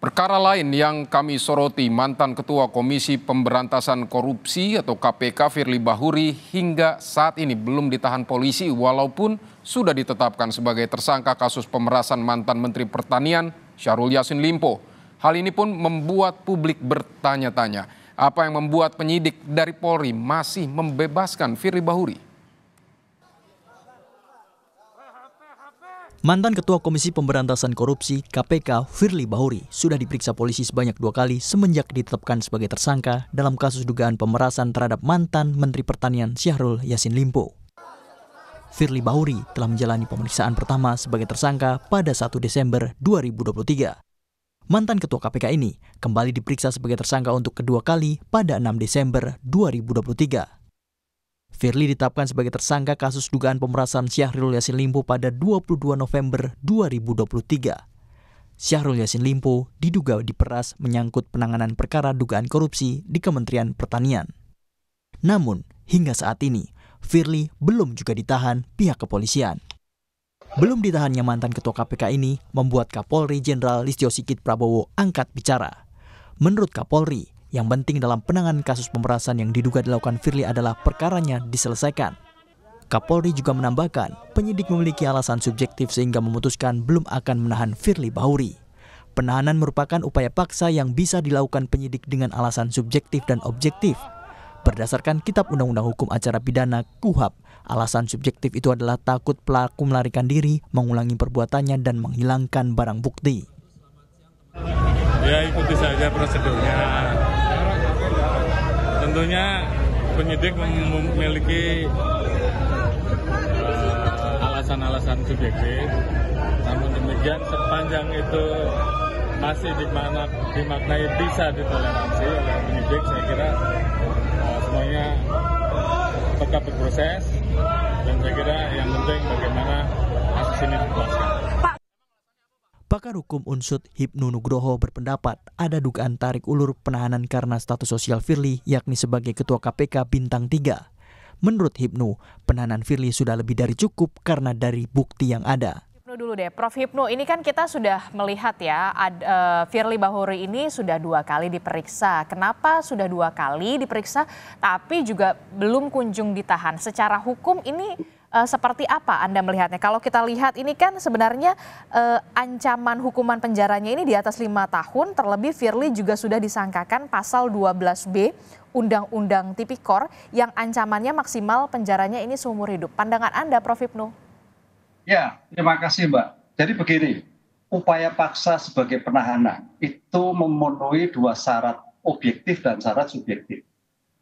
Perkara lain yang kami soroti, mantan Ketua Komisi Pemberantasan Korupsi atau KPK Firly Bahuri hingga saat ini belum ditahan polisi walaupun sudah ditetapkan sebagai tersangka kasus pemerasan mantan Menteri Pertanian Syahrul Yassin Limpo. Hal ini pun membuat publik bertanya-tanya, apa yang membuat penyidik dari Polri masih membebaskan Firly Bahuri? Mantan Ketua Komisi Pemberantasan Korupsi KPK Firly Bahuri sudah diperiksa polisi sebanyak 2 kali semenjak ditetapkan sebagai tersangka dalam kasus dugaan pemerasan terhadap mantan Menteri Pertanian Syahrul Yassin Limpo. Firly Bahuri telah menjalani pemeriksaan pertama sebagai tersangka pada 1 Desember 2023. Mantan Ketua KPK ini kembali diperiksa sebagai tersangka untuk kedua kali pada 6 Desember 2023. Firly ditetapkan sebagai tersangka kasus dugaan pemerasan Syahrul Yassin Limpo pada 22 November 2023. Syahrul Yassin Limpo diduga diperas menyangkut penanganan perkara dugaan korupsi di Kementerian Pertanian. Namun, hingga saat ini, Firly belum juga ditahan pihak kepolisian. Belum ditahannya mantan Ketua KPK ini membuat Kapolri Jenderal Listio Sigit Prabowo angkat bicara. Menurut Kapolri, yang penting dalam penanganan kasus pemerasan yang diduga dilakukan Firly adalah perkaranya diselesaikan. Kapolri juga menambahkan, penyidik memiliki alasan subjektif sehingga memutuskan belum akan menahan Firly Bahuri. Penahanan merupakan upaya paksa yang bisa dilakukan penyidik dengan alasan subjektif dan objektif. Berdasarkan Kitab Undang-Undang Hukum Acara Pidana KUHP, alasan subjektif itu adalah takut pelaku melarikan diri, mengulangi perbuatannya, dan menghilangkan barang bukti. Ya, ikuti saja prosedurnya. Tentunya penyidik memiliki alasan-alasan subjektif. Namun demikian sepanjang itu masih dimaknai bisa ditoleransi oleh penyidik, saya kira semuanya tetap berproses dan saya kira yang penting bagaimana kasus ini dipuaskan. Pakar Hukum Unsud Hipnu Nugroho berpendapat ada dugaan tarik ulur penahanan karena status sosial Firly yakni sebagai Ketua KPK bintang 3. Menurut Hipnu, penahanan Firly sudah lebih dari cukup karena dari bukti yang ada. Hipnu dulu deh, Prof. Hipnu, ini kan kita sudah melihat ya, Firly Bahuri ini sudah 2 kali diperiksa. Kenapa sudah 2 kali diperiksa tapi juga belum kunjung ditahan? Secara hukum ini seperti apa Anda melihatnya? Kalau kita lihat ini kan sebenarnya ancaman hukuman penjaranya ini di atas 5 tahun, terlebih Firly juga sudah disangkakan pasal 12B Undang-Undang Tipikor yang ancamannya maksimal penjaranya ini seumur hidup. Pandangan Anda, Prof. Hipnu? Ya, terima kasih Mbak. Jadi begini, upaya paksa sebagai penahanan itu memenuhi 2 syarat objektif dan syarat subjektif.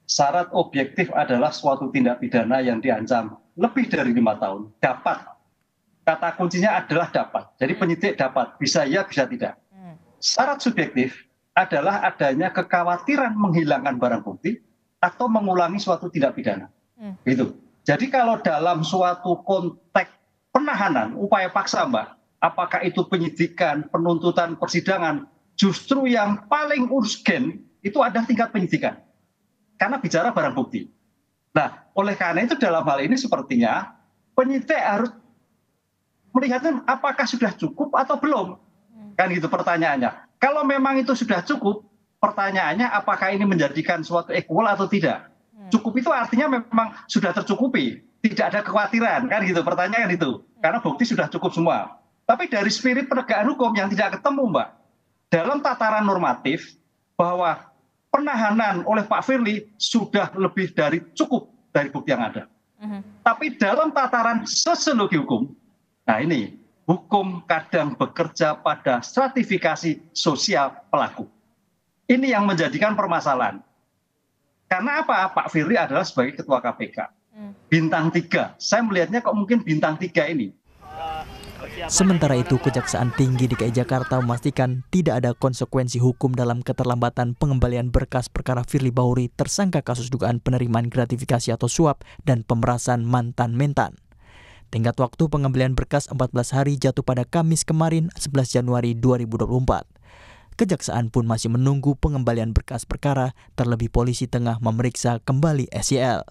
Syarat objektif adalah suatu tindak pidana yang diancam lebih dari 5 tahun, dapat. Kata kuncinya adalah dapat. Jadi penyidik dapat, bisa ya, bisa tidak. Syarat subjektif adalah adanya kekhawatiran menghilangkan barang bukti atau mengulangi suatu tindak pidana. Gitu. Jadi kalau dalam suatu konteks penahanan, upaya paksa Mbak, apakah itu penyidikan, penuntutan, persidangan, justru yang paling urgen itu adalah tingkat penyidikan. Karena bicara barang bukti. Nah, oleh karena itu dalam hal ini sepertinya penyidik harus melihatnya apakah sudah cukup atau belum. Kan gitu pertanyaannya. Kalau memang itu sudah cukup, pertanyaannya apakah ini menjadikan suatu equal atau tidak. Cukup itu artinya memang sudah tercukupi. Tidak ada kekhawatiran, kan gitu pertanyaan itu. Karena bukti sudah cukup semua. Tapi dari spirit penegakan hukum yang tidak ketemu Mbak. Dalam tataran normatif bahwa penahanan oleh Pak Firly sudah lebih dari cukup dari bukti yang ada. Tapi dalam tataran sosiologi hukum, nah ini hukum kadang bekerja pada stratifikasi sosial pelaku. Ini yang menjadikan permasalahan. Karena apa? Pak Firly adalah sebagai Ketua KPK. Bintang 3. Saya melihatnya kok mungkin bintang 3 ini. Sementara itu, Kejaksaan Tinggi DKI Jakarta memastikan tidak ada konsekuensi hukum dalam keterlambatan pengembalian berkas perkara Firly Bahuri tersangka kasus dugaan penerimaan gratifikasi atau suap dan pemerasan mantan mentan. Tenggat waktu pengembalian berkas 14 hari jatuh pada Kamis kemarin 11 Januari 2024. Kejaksaan pun masih menunggu pengembalian berkas perkara, terlebih polisi tengah memeriksa kembali SYL.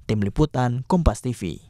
Tim Liputan Kompas TV.